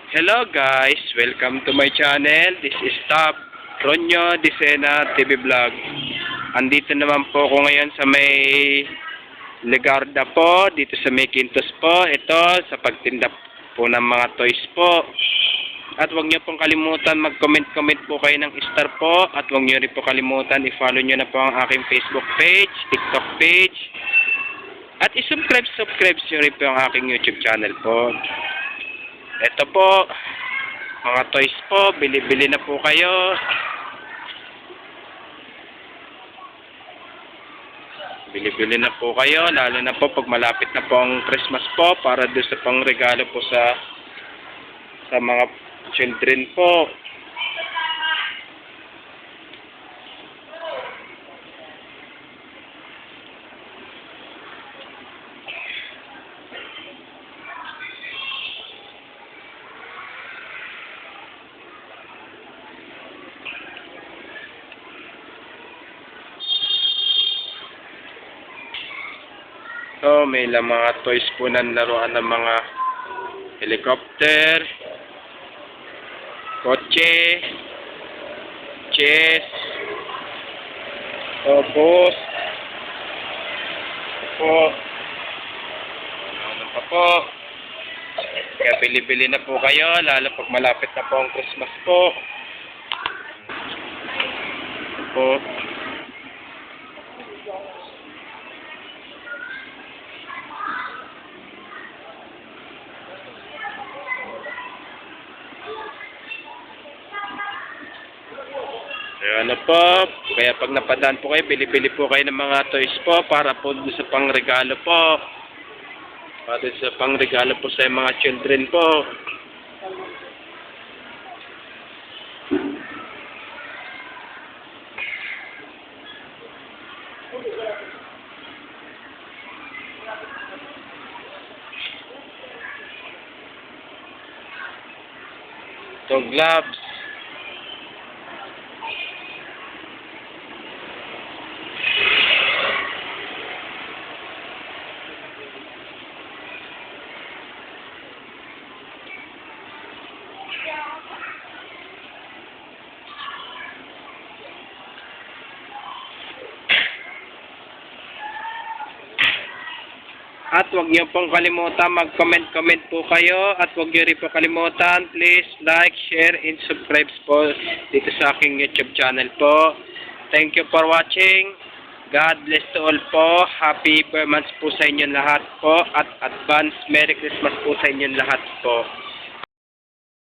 Hello guys, welcome to my channel. This is Top Ronyo Disena TV Vlog. Andito naman po ako ngayon sa may Legarda po, dito sa may Quintos po. Ito sa pagtinda po ng mga toys po. At huwag niyo pong kalimutan mag-comment po kayo ng star po. At huwag niyo rin po kalimutan i-follow niyo na po ang aking Facebook page, TikTok page. At i-subscribe niyo rin po ang aking YouTube channel po. Ito po, mga toys po, bili-bili na po kayo. Bili-bili na po kayo, lalo na po pag malapit na po ang Christmas po, para doon sa pang regalo po sa mga children po. So, may mga toys po na laruan ng mga helicopter, kotse, chess, bus, po, ano pa po. Kaya bili-bili na po kayo, lalo pag malapit na po ang Christmas po. Po. Ano po, kaya pag napadaan po kayo, bili-bili po kayo ng mga toys po para po sa pangregalo po. Para sa pangregalo po sa mga children po. Ito, gloves. At huwag niyo pong kalimutan mag-comment po kayo. At huwag niyo rin po kalimutan, please like, share, and subscribe po dito sa aking YouTube channel po. Thank you for watching. God bless to all po. Happy Burmans po sa inyo lahat po. At advance Merry Christmas po sa inyo lahat po.